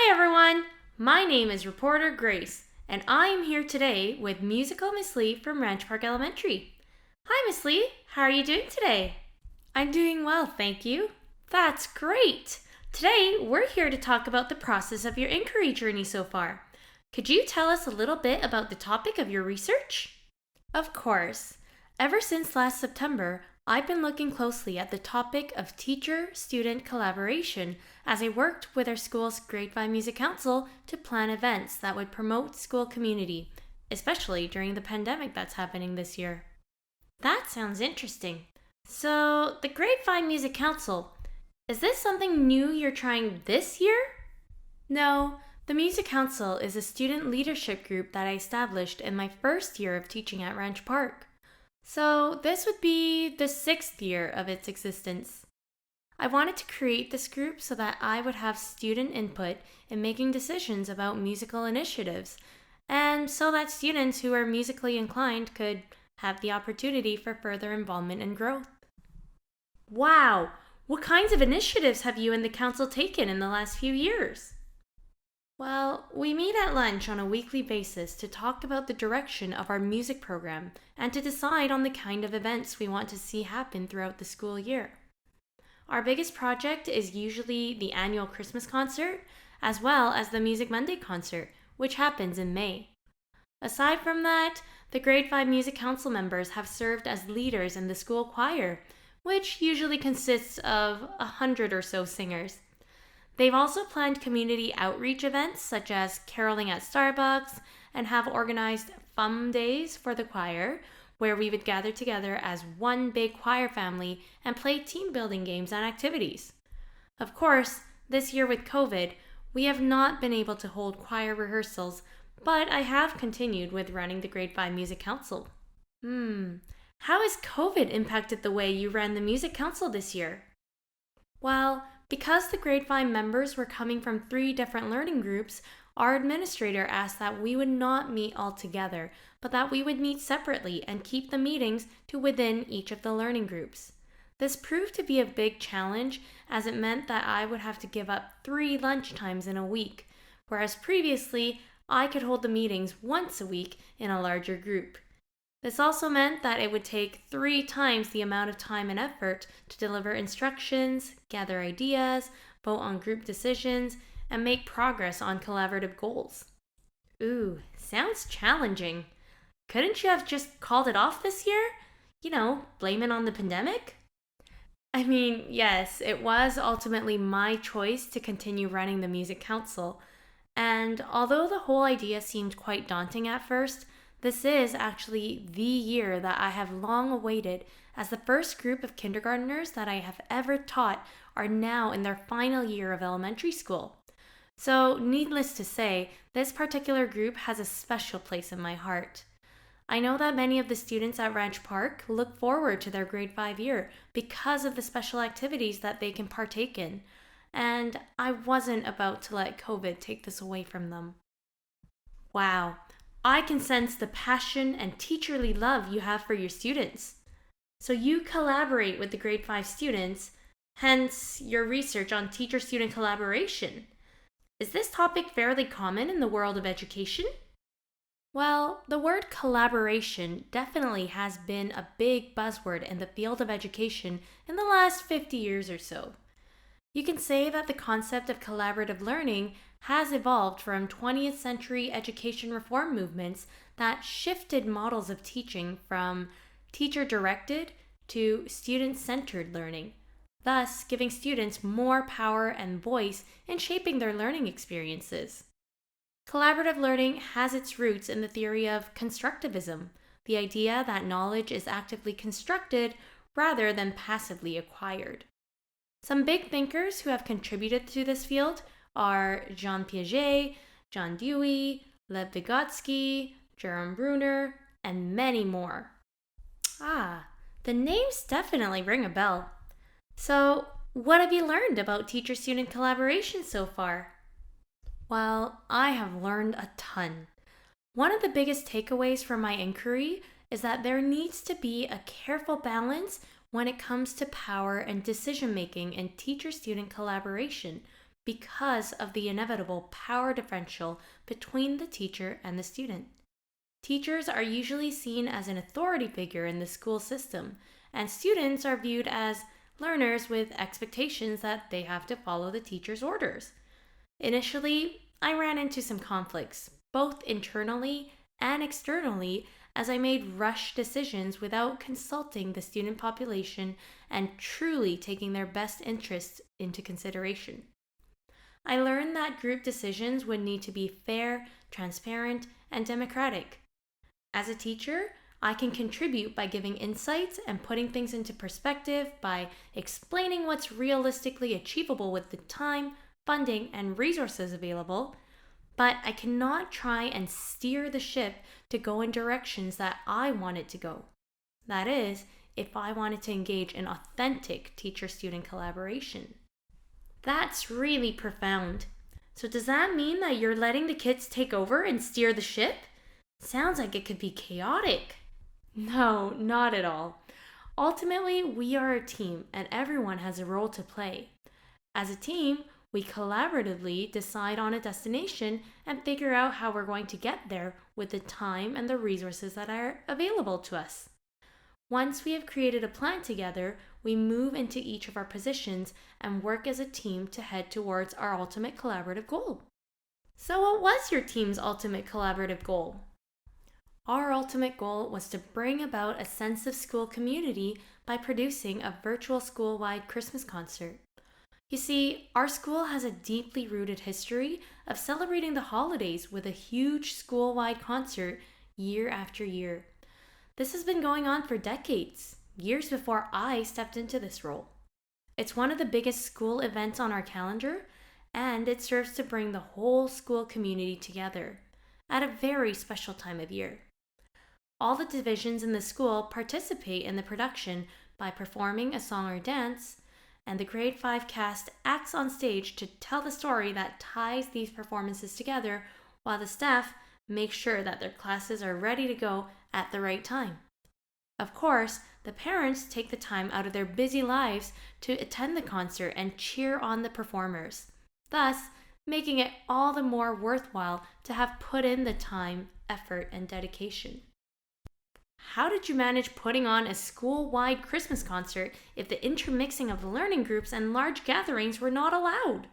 Hi everyone! My name is Reporter Grace, and I am here today with Musical Miss Lee from Ranch Park Elementary. Hi Miss Lee, how are you doing today? I'm doing well, thank you. That's great! Today we're here to talk about the process of your inquiry journey so far. Could you tell us a little bit about the topic of your research? Of course. Ever since last September, I've been looking closely at the topic of teacher-student collaboration as I worked with our school's Grade 5 Music Council to plan events that would promote school community, especially during the pandemic that's happening this year. That sounds interesting. So, the Grade 5 Music Council, is this something new you're trying this year? No, the Music Council is a student leadership group that I established in my first year of teaching at Ranch Park. So this would be the 6th year of its existence. I wanted to create this group so that I would have student input in making decisions about musical initiatives, and so that students who are musically inclined could have the opportunity for further involvement and growth. Wow! What kinds of initiatives have you and the council taken in the last few years? Well, we meet at lunch on a weekly basis to talk about the direction of our music program and to decide on the kind of events we want to see happen throughout the school year. Our biggest project is usually the annual Christmas concert, as well as the Music Monday concert, which happens in May. Aside from that, the Grade 5 Music Council members have served as leaders in the school choir, which usually consists of 100 or so singers. They've also planned community outreach events such as caroling at Starbucks and have organized fun days for the choir where we would gather together as one big choir family and play team building games and activities. Of course, this year with COVID, we have not been able to hold choir rehearsals, but I have continued with running the Grade 5 Music Council. How has COVID impacted the way you ran the Music Council this year? Well, because the Grade 5 members were coming from 3 different learning groups, our administrator asked that we would not meet all together, but that we would meet separately and keep the meetings to within each of the learning groups. This proved to be a big challenge as it meant that I would have to give up 3 lunch times in a week, whereas previously I could hold the meetings once a week in a larger group. This also meant that it would take 3 times the amount of time and effort to deliver instructions, gather ideas, vote on group decisions, and make progress on collaborative goals. Ooh, sounds challenging. Couldn't you have just called it off this year? Blame it on the pandemic? I mean, yes, it was ultimately my choice to continue running the Music Council. And although the whole idea seemed quite daunting at first, this is actually the year that I have long awaited, as the first group of kindergarteners that I have ever taught are now in their final year of elementary school. So, needless to say, this particular group has a special place in my heart. I know that many of the students at Ranch Park look forward to their Grade 5 year because of the special activities that they can partake in, and I wasn't about to let COVID take this away from them. Wow. I can sense the passion and teacherly love you have for your students. So you collaborate with the Grade 5 students, hence your research on teacher-student collaboration. Is this topic fairly common in the world of education? Well, the word collaboration definitely has been a big buzzword in the field of education in the last 50 years or so. You can say that the concept of collaborative learning has evolved from 20th century education reform movements that shifted models of teaching from teacher-directed to student-centered learning, thus giving students more power and voice in shaping their learning experiences. Collaborative learning has its roots in the theory of constructivism, the idea that knowledge is actively constructed rather than passively acquired. Some big thinkers who have contributed to this field are Jean Piaget, John Dewey, Lev Vygotsky, Jerome Bruner, and many more. The names definitely ring a bell. So, what have you learned about teacher-student collaboration so far? Well, I have learned a ton. One of the biggest takeaways from my inquiry is that there needs to be a careful balance when it comes to power and decision-making in teacher-student collaboration because of the inevitable power differential between the teacher and the student. Teachers are usually seen as an authority figure in the school system, and students are viewed as learners with expectations that they have to follow the teacher's orders. Initially, I ran into some conflicts, both internally and externally, as I made rushed decisions without consulting the student population and truly taking their best interests into consideration. I learned that group decisions would need to be fair, transparent, and democratic. As a teacher, I can contribute by giving insights and putting things into perspective by explaining what's realistically achievable with the time, funding, and resources available, but I cannot try and steer the ship to go in directions that I want it to go. That is, if I wanted to engage in authentic teacher-student collaboration. That's really profound. So does that mean that you're letting the kids take over and steer the ship? Sounds like it could be chaotic. No, not at all. Ultimately, we are a team and everyone has a role to play. As a team, we collaboratively decide on a destination and figure out how we're going to get there with the time and the resources that are available to us. Once we have created a plan together, we move into each of our positions and work as a team to head towards our ultimate collaborative goal. So what was your team's ultimate collaborative goal? Our ultimate goal was to bring about a sense of school community by producing a virtual school-wide Christmas concert. You see, our school has a deeply rooted history of celebrating the holidays with a huge school-wide concert year after year. This has been going on for decades, years before I stepped into this role. It's one of the biggest school events on our calendar, and it serves to bring the whole school community together at a very special time of year. All the divisions in the school participate in the production by performing a song or dance, and the grade 5 cast acts on stage to tell the story that ties these performances together, while the staff make sure that their classes are ready to go at the right time. Of course, the parents take the time out of their busy lives to attend the concert and cheer on the performers, thus making it all the more worthwhile to have put in the time, effort, and dedication. How did you manage putting on a school-wide Christmas concert if the intermixing of learning groups and large gatherings were not allowed?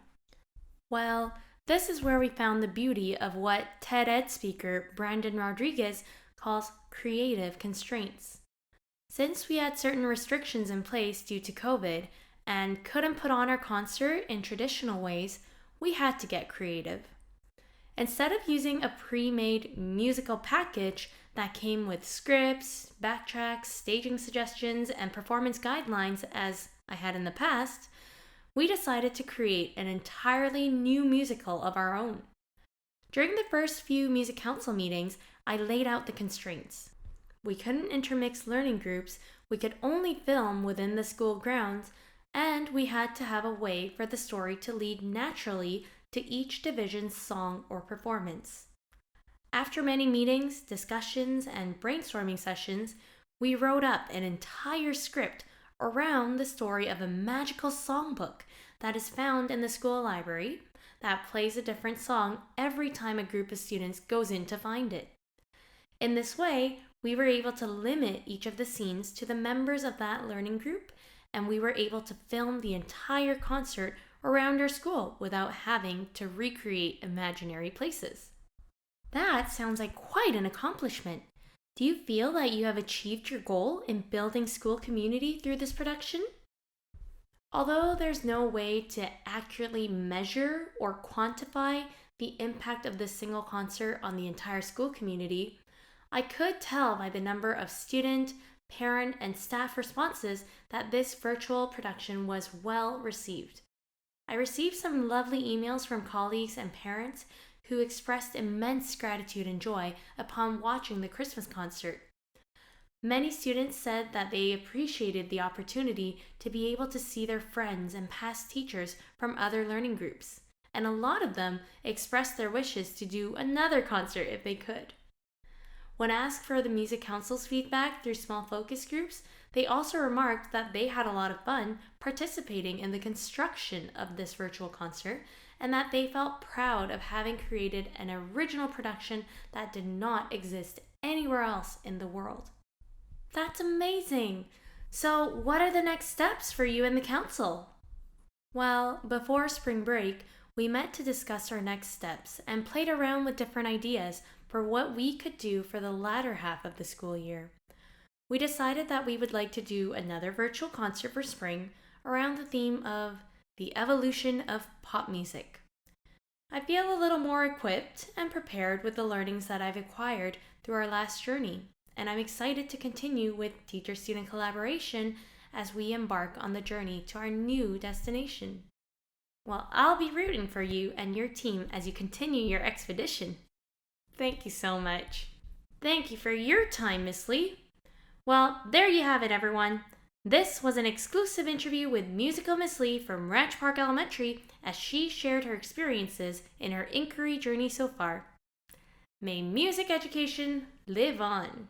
Well, this is where we found the beauty of what TED-Ed speaker Brandon Rodriguez calls creative constraints. Since we had certain restrictions in place due to COVID and couldn't put on our concert in traditional ways, we had to get creative. Instead of using a pre-made musical package that came with scripts, backtracks, staging suggestions, and performance guidelines as I had in the past, we decided to create an entirely new musical of our own. During the first few music council meetings, I laid out the constraints. We couldn't intermix learning groups, we could only film within the school grounds, and we had to have a way for the story to lead naturally to each division's song or performance. After many meetings, discussions, and brainstorming sessions, we wrote up an entire script around the story of a magical songbook that is found in the school library that plays a different song every time a group of students goes in to find it. In this way, we were able to limit each of the scenes to the members of that learning group, and we were able to film the entire concert around our school without having to recreate imaginary places. That sounds like quite an accomplishment. Do you feel that you have achieved your goal in building school community through this production? Although there's no way to accurately measure or quantify the impact of this single concert on the entire school community, I could tell by the number of student, parent, and staff responses that this virtual production was well received. I received some lovely emails from colleagues and parents who expressed immense gratitude and joy upon watching the Christmas concert. Many students said that they appreciated the opportunity to be able to see their friends and past teachers from other learning groups, and a lot of them expressed their wishes to do another concert if they could. When asked for the Music Council's feedback through small focus groups, they also remarked that they had a lot of fun participating in the construction of this virtual concert and that they felt proud of having created an original production that did not exist anywhere else in the world. That's amazing! So, what are the next steps for you and the council? Well, before spring break, we met to discuss our next steps and played around with different ideas for what we could do for the latter half of the school year. We decided that we would like to do another virtual concert for spring around the theme of the evolution of pop music. I feel a little more equipped and prepared with the learnings that I've acquired through our last journey, and I'm excited to continue with teacher-student collaboration as we embark on the journey to our new destination. Well, I'll be rooting for you and your team as you continue your expedition. Thank you so much. Thank you for your time, Miss Lee. Well, there you have it, everyone. This was an exclusive interview with Musical Miss Lee from Ranch Park Elementary as she shared her experiences in her inquiry journey so far. May music education live on.